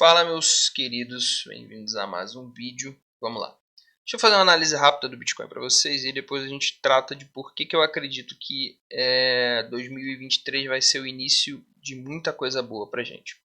Fala, meus queridos, bem-vindos a mais um vídeo. Vamos lá. Deixa eu fazer uma análise rápida do Bitcoin para vocês e depois a gente trata de por que eu acredito que 2023 vai ser o início de muita coisa boa para gente.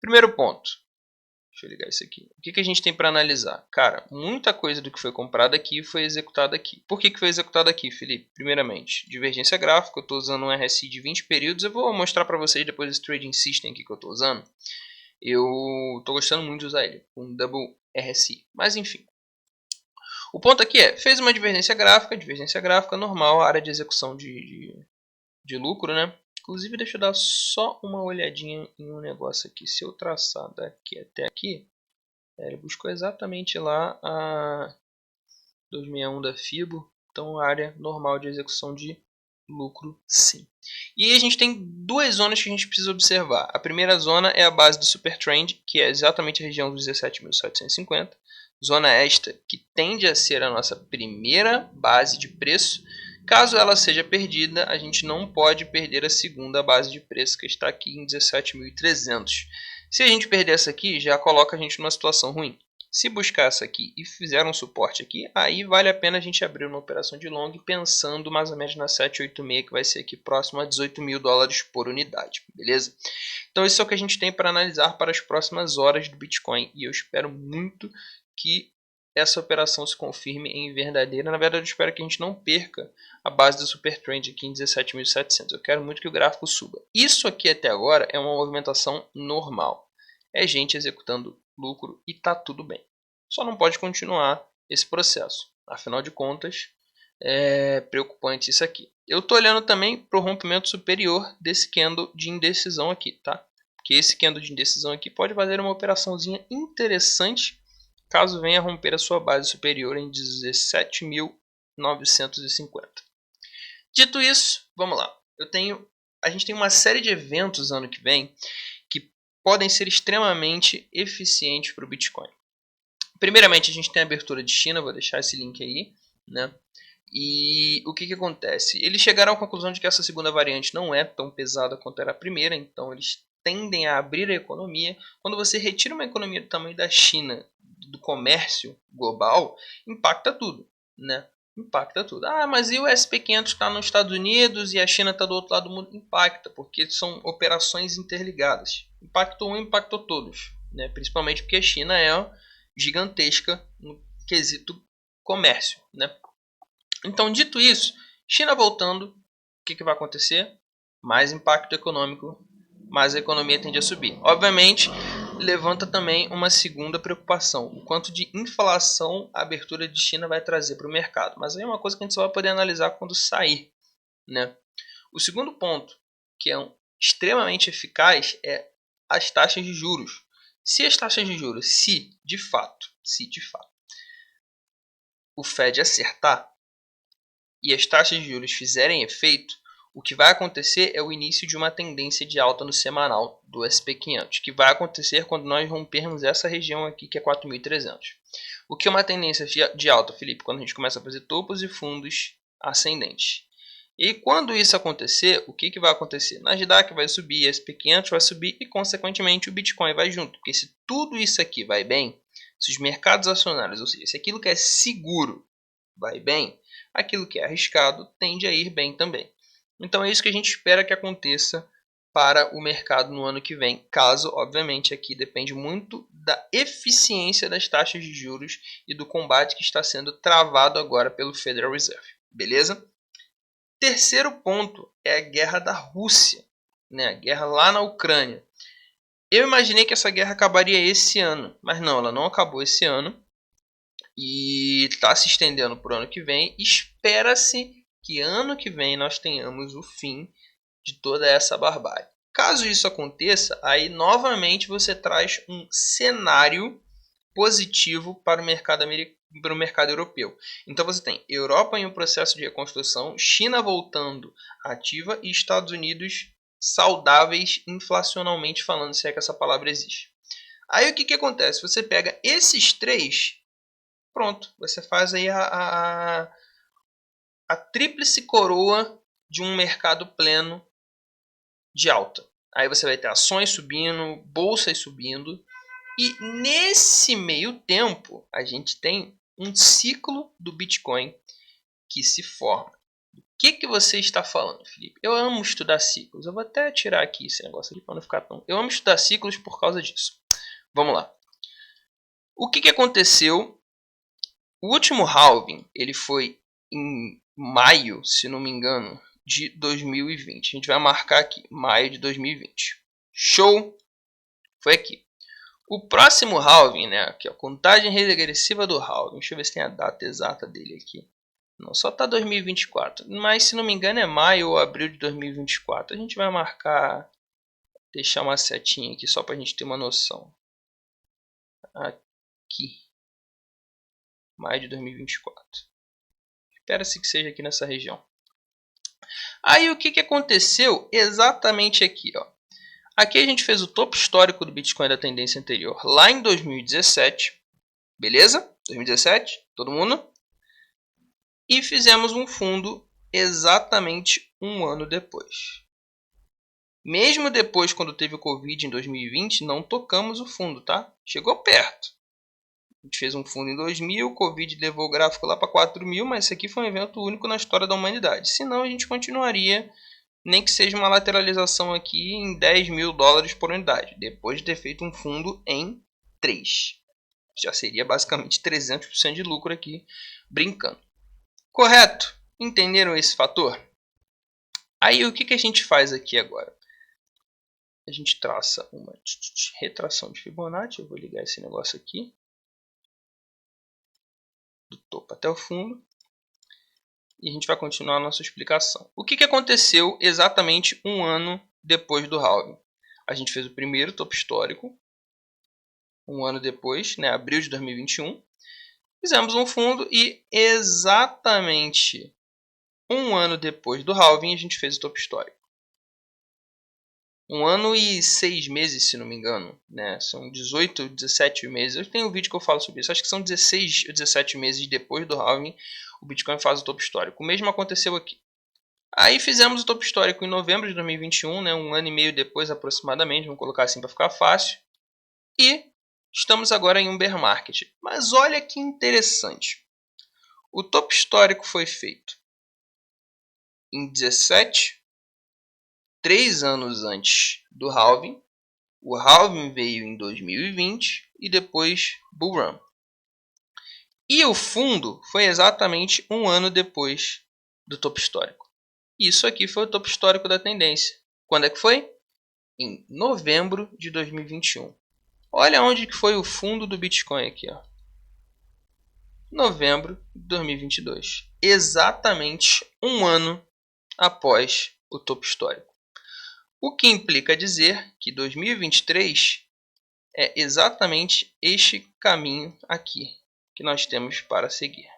Primeiro ponto. Deixa eu ligar isso aqui. O que a gente tem para analisar? Cara, muita coisa do que foi comprado aqui foi executada aqui. Por que foi executado aqui, Felipe? Primeiramente, divergência gráfica. Eu estou usando um RSI de 20 períodos. Eu vou mostrar para vocês depois esse Trading System aqui que eu estou usando. Eu estou gostando muito de usar ele, um Double RSI. Mas enfim. O ponto aqui fez uma divergência gráfica normal, área de execução de lucro, né? Inclusive, deixa eu dar só uma olhadinha em um negócio aqui. Se eu traçar daqui até aqui, ele buscou exatamente lá a 261 da FIBO, então área normal de execução de lucro, sim. E aí a gente tem duas zonas que a gente precisa observar. A primeira zona é a base do Super Trend, que é exatamente a região dos 17.750. Zona esta que tende a ser a nossa primeira base de preço. Caso ela seja perdida, a gente não pode perder a segunda base de preço, que está aqui em 17.300. Se a gente perder essa aqui, já coloca a gente numa situação ruim. Se buscar essa aqui e fizer um suporte aqui, aí vale a pena a gente abrir uma operação de long pensando mais ou menos na 786, que vai ser aqui próximo a 18 mil dólares por unidade, beleza? Então isso é o que a gente tem para analisar para as próximas horas do Bitcoin e eu espero muito que essa operação se confirme em verdadeira. Na verdade, eu espero que a gente não perca a base do Super Trend aqui em 17.700. Eu quero muito que o gráfico suba. Isso aqui até agora é uma movimentação normal. É gente executando lucro e tá tudo bem. Só não pode continuar esse processo. Afinal de contas, é preocupante isso aqui. Eu estou olhando também para o rompimento superior desse candle de indecisão aqui, tá? Porque esse candle de indecisão aqui pode fazer uma operaçãozinha interessante caso venha romper a sua base superior em 17.950. Dito isso, vamos lá. A gente tem uma série de eventos ano que vem que podem ser extremamente eficientes para o Bitcoin. Primeiramente, a gente tem a abertura de China, vou deixar esse link aí, né? E o que acontece? Eles chegaram à conclusão de que essa segunda variante não é tão pesada quanto era a primeira, então eles tendem a abrir a economia. Quando você retira uma economia do tamanho da China do comércio global, impacta tudo, né? Impacta tudo. Ah, mas e o SP500 está nos Estados Unidos e a China está do outro lado do mundo? Impacta, porque são operações interligadas. Impactou um, impactou todos, né? Principalmente porque a China é gigantesca no quesito comércio, né? Então, dito isso, China voltando, o que vai acontecer? Mais impacto econômico, mais a economia tende a subir. Obviamente, levanta também uma segunda preocupação, o quanto de inflação a abertura de China vai trazer para o mercado. Mas aí é uma coisa que a gente só vai poder analisar quando sair, né? O segundo ponto, que é extremamente eficaz, é as taxas de juros. Se as taxas de juros, se de fato, o Fed acertar e as taxas de juros fizerem efeito, o que vai acontecer é o início de uma tendência de alta no semanal do SP500, que vai acontecer quando nós rompermos essa região aqui, que é 4.300. O que é uma tendência de alta, Felipe? Quando a gente começa a fazer topos e fundos ascendentes. E quando isso acontecer, o que vai acontecer? Nasdaq vai subir, SP500 vai subir e, consequentemente, o Bitcoin vai junto. Porque se tudo isso aqui vai bem, se os mercados acionários, ou seja, se aquilo que é seguro vai bem, aquilo que é arriscado tende a ir bem também. Então é isso que a gente espera que aconteça para o mercado no ano que vem, caso, obviamente, aqui depende muito da eficiência das taxas de juros e do combate que está sendo travado agora pelo Federal Reserve. Beleza? Terceiro ponto é a guerra da Rússia, né? A guerra lá na Ucrânia. Eu imaginei que essa guerra acabaria esse ano, mas não, ela não acabou esse ano e está se estendendo para o ano que vem. Espera-se que ano que vem nós tenhamos o fim de toda essa barbárie. Caso isso aconteça, aí novamente você traz um cenário positivo para o mercado europeu. Então você tem Europa em um processo de reconstrução, China voltando ativa e Estados Unidos saudáveis inflacionalmente falando, se é que essa palavra existe. Aí o que acontece? Você pega esses três, pronto, você faz aí a tríplice coroa de um mercado pleno de alta. Aí você vai ter ações subindo, bolsas subindo, E nesse meio tempo, a gente tem um ciclo do Bitcoin que se forma. O que você está falando, Felipe? Eu amo estudar ciclos. Eu vou até tirar aqui esse negócio aqui para não ficar tão... Eu amo estudar ciclos por causa disso. Vamos lá. O que aconteceu? O último halving, ele foi em maio, se não me engano, de 2020. A gente vai marcar aqui, maio de 2020. Show! Foi aqui. O próximo halving, né? Aqui, a contagem regressiva do halving. Deixa eu ver se tem a data exata dele aqui. Não, só tá 2024. Mas se não me engano é maio ou abril de 2024. A gente vai marcar, deixar uma setinha aqui só pra gente ter uma noção. Aqui. Maio de 2024. Espera-se que seja aqui nessa região. Aí o que aconteceu exatamente aqui, ó. Aqui a gente fez o topo histórico do Bitcoin da tendência anterior lá em 2017. Beleza? 2017? Todo mundo? E fizemos um fundo exatamente um ano depois. Mesmo depois, quando teve o Covid em 2020, não tocamos o fundo, tá? Chegou perto. A gente fez um fundo em 2000, o Covid levou o gráfico lá para 4.000, mas esse aqui foi um evento único na história da humanidade. Senão a gente continuaria, nem que seja uma lateralização aqui em 10 mil dólares por unidade, depois de ter feito um fundo em 3. Já seria basicamente 300% de lucro aqui, brincando. Correto? Entenderam esse fator? Aí o que a gente faz aqui agora? A gente traça uma retração de Fibonacci. Eu vou ligar esse negócio aqui. Do topo até o fundo. E a gente vai continuar a nossa explicação. O que aconteceu exatamente um ano depois do halving? A gente fez o primeiro topo histórico. Um ano depois, né, abril de 2021. Fizemos um fundo e exatamente um ano depois do halving a gente fez o topo histórico. 1 ano e 6 meses, se não me engano, né? São 18, 17 meses. Eu tenho um vídeo que eu falo sobre isso. Acho que são 16 ou 17 meses depois do halving, o Bitcoin faz o topo histórico. O mesmo aconteceu aqui. Aí fizemos o topo histórico em novembro de 2021, né? Um ano e meio depois aproximadamente, vamos colocar assim para ficar fácil. E estamos agora em um bear market. Mas olha que interessante. O topo histórico foi feito em 17, 3 anos antes do halving. O halving veio em 2020 e depois bull run. E o fundo foi exatamente um ano depois do topo histórico. Isso aqui foi o topo histórico da tendência. Quando é que foi? Em novembro de 2021. Olha onde que foi o fundo do Bitcoin aqui, ó. Novembro de 2022. Exatamente um ano após o topo histórico. O que implica dizer que 2023 é exatamente este caminho aqui que nós temos para seguir.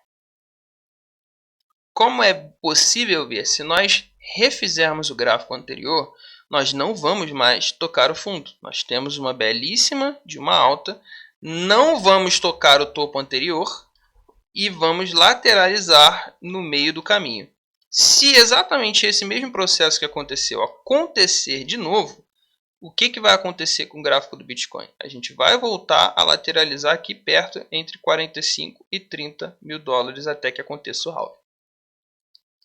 Como é possível ver, se nós refizermos o gráfico anterior, nós não vamos mais tocar o fundo. Nós temos uma belíssima de uma alta, não vamos tocar o topo anterior e vamos lateralizar no meio do caminho. Se exatamente esse mesmo processo que aconteceu acontecer de novo, o que vai acontecer com o gráfico do Bitcoin? A gente vai voltar a lateralizar aqui perto entre 45 e 30 mil dólares até que aconteça o halving.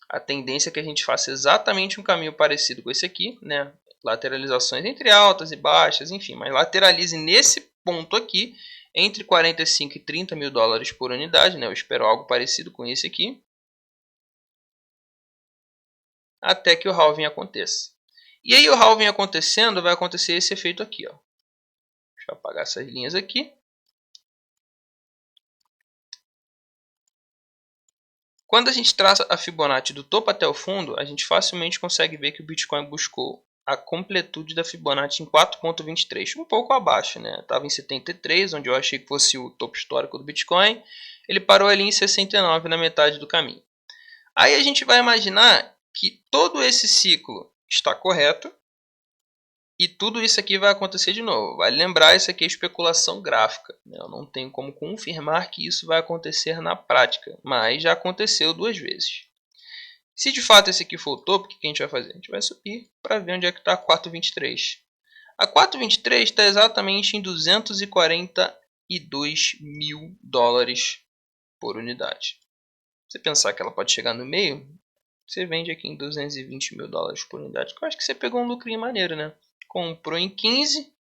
A tendência é que a gente faça exatamente um caminho parecido com esse aqui, né? Lateralizações entre altas e baixas, enfim, mas lateralize nesse ponto aqui entre 45 e 30 mil dólares por unidade, né? Eu espero algo parecido com esse aqui, até que o halving aconteça. E aí o halving acontecendo, vai acontecer esse efeito aqui, ó. Deixa eu apagar essas linhas aqui. Quando a gente traça a Fibonacci do topo até o fundo, a gente facilmente consegue ver que o Bitcoin buscou a completude da Fibonacci em 4.23, um pouco abaixo, né? Estava em 73, onde eu achei que fosse o topo histórico do Bitcoin. Ele parou ali em 69, na metade do caminho. Aí a gente vai imaginar que todo esse ciclo está correto e tudo isso aqui vai acontecer de novo. Vale lembrar, isso aqui é especulação gráfica, né? Eu não tenho como confirmar que isso vai acontecer na prática, mas já aconteceu 2 vezes. Se de fato esse aqui for o topo, o que a gente vai fazer? A gente vai subir para ver onde é que está 4.23. A 423 está exatamente em 242 mil dólares por unidade. Se você pensar que ela pode chegar no meio, você vende aqui em 220 mil dólares por unidade. Eu acho que você pegou um lucrinho maneiro, né? Comprou em 15,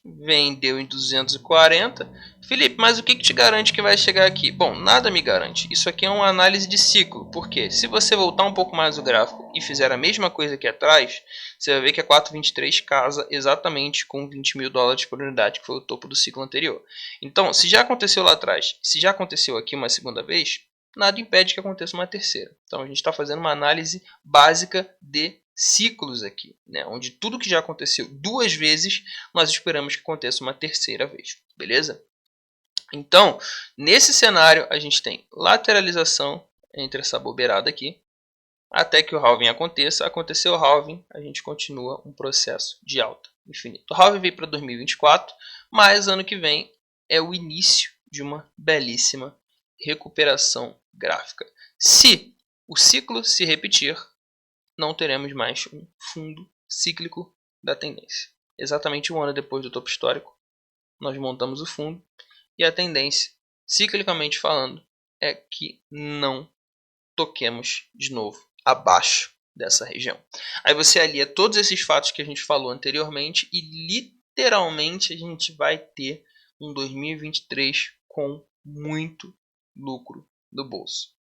vendeu em 240. Felipe, mas o que te garante que vai chegar aqui? Bom, nada me garante. Isso aqui é uma análise de ciclo. Por quê? Se você voltar um pouco mais o gráfico e fizer a mesma coisa aqui atrás, você vai ver que a 423 casa exatamente com 20 mil dólares por unidade, que foi o topo do ciclo anterior. Então, se já aconteceu lá atrás, se já aconteceu aqui uma segunda vez, nada impede que aconteça uma terceira. Então, a gente está fazendo uma análise básica de ciclos aqui, né? Onde tudo que já aconteceu duas vezes, nós esperamos que aconteça uma terceira vez, beleza? Então, nesse cenário, a gente tem lateralização entre essa bobeirada aqui, até que o halving aconteça. Aconteceu o halving, a gente continua um processo de alta infinito. O halving veio para 2024, mas ano que vem é o início de uma belíssima recuperação gráfica. Se o ciclo se repetir, não teremos mais um fundo cíclico da tendência. Exatamente um ano depois do topo histórico, nós montamos o fundo e a tendência, ciclicamente falando, é que não toquemos de novo abaixo dessa região. Aí você alia todos esses fatos que a gente falou anteriormente e literalmente a gente vai ter um 2023 com muito lucro no bolso.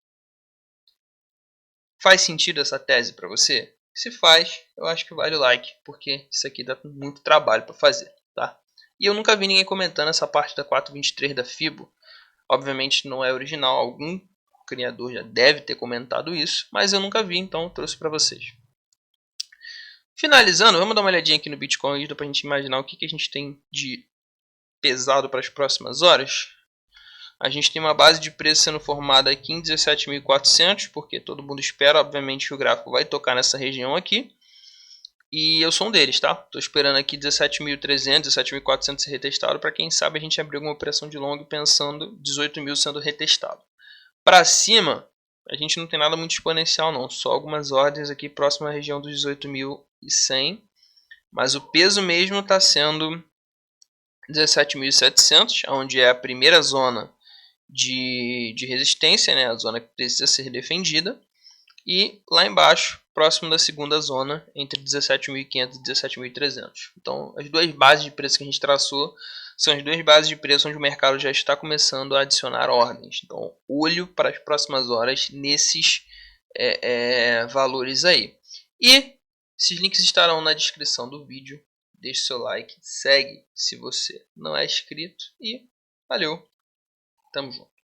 Faz sentido essa tese para você? Se faz, eu acho que vale o like, porque isso aqui dá muito trabalho para fazer, tá? E eu nunca vi ninguém comentando essa parte da 423 da FIBO. Obviamente não é original, algum criador já deve ter comentado isso, mas eu nunca vi, então eu trouxe para vocês. Finalizando, vamos dar uma olhadinha aqui no Bitcoin para a gente imaginar o que a gente tem de pesado para as próximas horas. A gente tem uma base de preço sendo formada aqui em 17.400, porque todo mundo espera, obviamente, que o gráfico vai tocar nessa região aqui. E eu sou um deles, tá? Estou esperando aqui 17.300, 17.400 ser retestado, para quem sabe a gente abrir alguma operação de long pensando 18.000 sendo retestado. Para cima, a gente não tem nada muito exponencial não, só algumas ordens aqui próxima à região dos 18.100, mas o peso mesmo está sendo 17.700, onde é a primeira zona de resistência, né? A zona que precisa ser defendida, e lá embaixo, próximo da segunda zona, entre 17.500 e 17.300. Então, as duas bases de preço que a gente traçou são as duas bases de preço onde o mercado já está começando a adicionar ordens. Então, olho para as próximas horas nesses valores aí. E esses links estarão na descrição do vídeo. Deixe seu like, segue se você não é inscrito e valeu! Tamo junto.